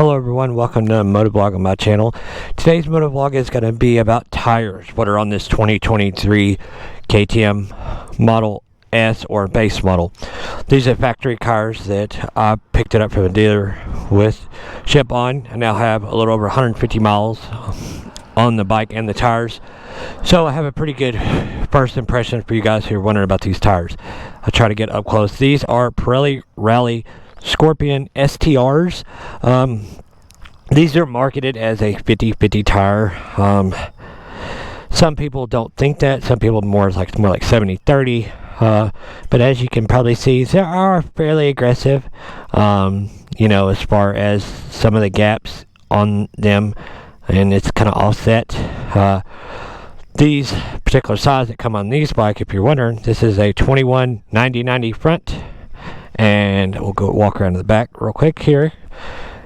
Hello everyone, welcome to Motovlog on my channel. Today's motovlog is going to be about tires, what are on this 2023 KTM Model S or base model. These are factory cars that I picked it up from a dealer with ship on. I now have a little over 150 miles on the bike and the tires. So I have a pretty good first impression for you guys who are wondering about these tires. I'll try to get up close. These are Pirelli Rally Scorpion STRs. These are marketed as a 50-50 tire. Some people don't think that. Some people more like 70-30. But as you can probably see, they are fairly aggressive. You know, as far as some of the gaps on them, and it's kind of offset. These particular size that come on these bike, if you're wondering, this is a 21 90 front. And we'll go walk around to the back real quick here.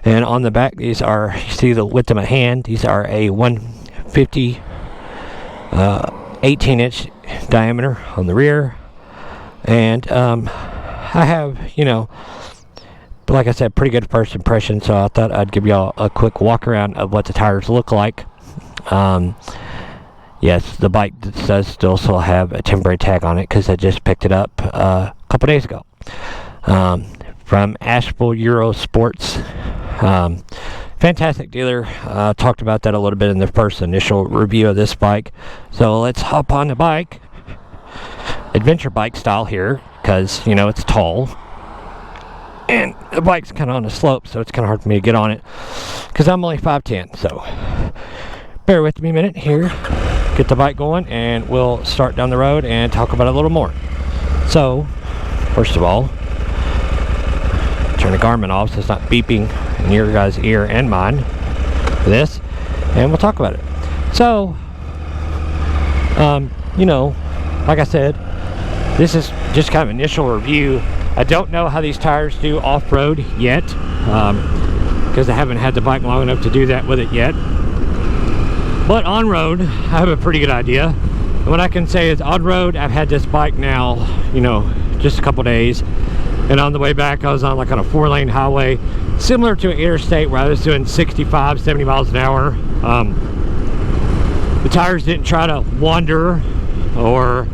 And on the back, these are, you see the width of my hand, these are a 150 18-inch diameter on the rear. And I have, you know, like I said, pretty good first impression, so I thought I'd give y'all a quick walk around of what the tires look like. Yes, the bike does still have a temporary tag on it because I just picked it up a couple days ago. From Asheville Euro Sports. Fantastic dealer. Talked about that a little bit in the first initial review of this bike. So let's hop on the bike. Adventure bike style here, because you know it's tall. And the bike's kind of on a slope, so it's kind of hard for me to get on it. Because I'm only 5'10", so bear with me a minute here. Get the bike going, and we'll start down the road and talk about it a little more. So, first of all, turn the Garmin off so it's not beeping in your guys' ear and mine for this, and we'll talk about it. So, you know, like I said, this is just kind of initial review. I don't know how these tires do off-road yet, because I haven't had the bike long enough to do that with it yet. But on-road, I have a pretty good idea. And what I can say is on-road, I've had this bike now, you know, just a couple days. And on the way back, I was on like on a 4-lane highway, similar to an interstate where I was doing 65, 70 miles an hour. The tires didn't try to wander or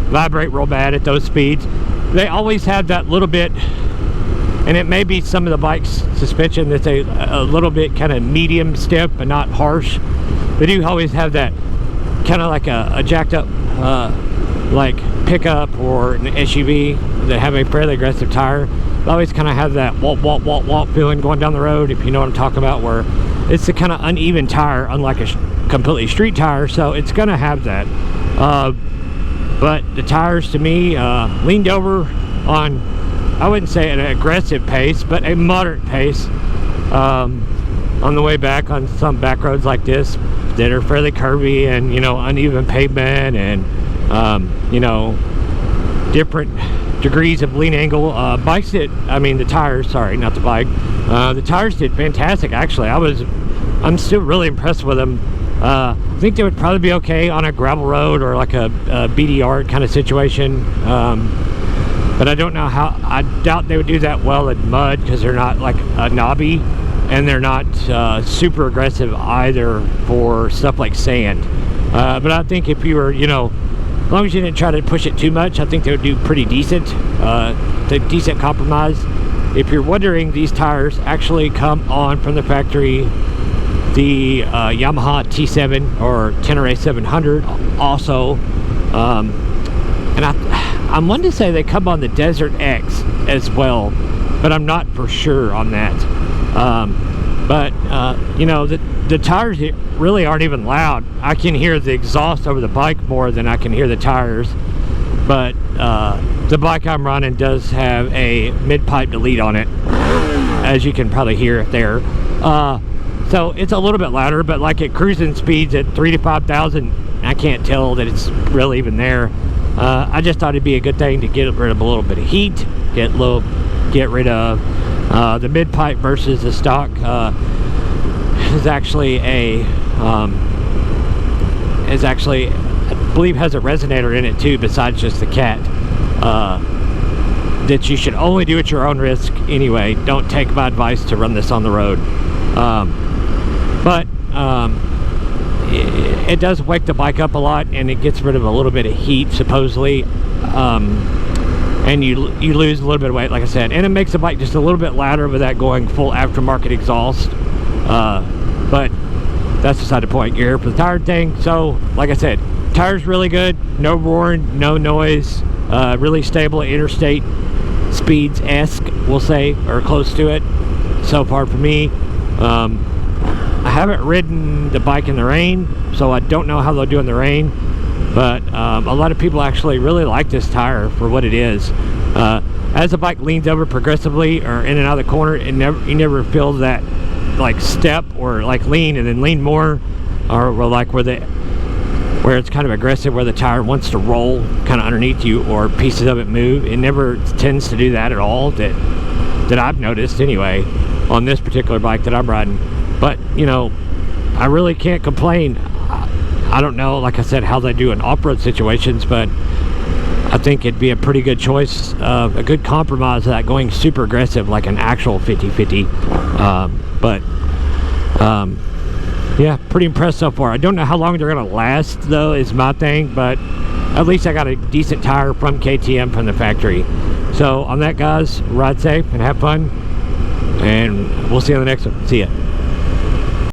vibrate real bad at those speeds. They always have that little bit, and it may be some of the bike's suspension that's a little bit kind of medium stiff but not harsh. They do always have that kind of like a jacked up like pickup or an SUV that have a fairly aggressive tire. They always kind of have that walk feeling going down the road, if you know what I'm talking about, where it's a kind of uneven tire, unlike a completely street tire, so it's going to have that. But the tires, to me, leaned over on, I wouldn't say an aggressive pace, but a moderate pace on the way back on some back roads like this that are fairly curvy and, you know, uneven pavement and, you know, different degrees of lean angle. Bikes did, I mean the tires, sorry, not the bike. The tires did fantastic, actually. I'm still really impressed with them. I think they would probably be okay on a gravel road or like a BDR kind of situation. But I don't know how, I doubt they would do that well in mud because they're not like a knobby, and they're not super aggressive either for stuff like sand. But I think if you were, you know, as long as you didn't try to push it too much, I think they would do pretty decent. The decent compromise. If you're wondering, these tires actually come on from the factory. The Yamaha T7 or Tenere 700 also. And I'm wanting to say they come on the Desert X as well, but I'm not for sure on that. You know, the tires really aren't even loud. I can hear the exhaust over the bike more than I can hear the tires. But the bike I'm running does have a mid-pipe delete on it, as you can probably hear it there. So it's a little bit louder, but like at cruising speeds at 3,000 to 5,000, I can't tell that it's really even there. I just thought it'd be a good thing to get rid of a little bit of heat, get rid of the mid pipe versus the stock. Is actually I believe has a resonator in it too, besides just the cat. That you should only do at your own risk anyway. Don't take my advice to run this on the road. But it does wake the bike up a lot, and it gets rid of a little bit of heat supposedly, and you lose a little bit of weight, like I said, and it makes the bike just a little bit louder without going full aftermarket exhaust. But that's beside the point. You're here for the tire thing. So like I said, tires really good, no roaring, no noise, really stable at interstate speeds-esque, we'll say, or close to it so far for me. I haven't ridden the bike in the rain, so I don't know how they'll do in the rain, but a lot of people actually really like this tire for what it is. As the bike leans over progressively or in and out of the corner, you never feel that like step or like lean and then lean more, or like where it's kind of aggressive, where the tire wants to roll kind of underneath you or pieces of it move. It never tends to do that at all, that I've noticed anyway, on this particular bike that I'm riding. But you know, I really can't complain. I don't know, like I said, how they do in off-road situations, but I think it'd be a pretty good choice, a good compromise of that going super aggressive like an actual 50/50. Yeah, pretty impressed so far. I don't know how long they're gonna last though, is my thing, but at least I got a decent tire from KTM from the factory. So on that, guys, ride safe and have fun, and we'll see you on the next one. See ya.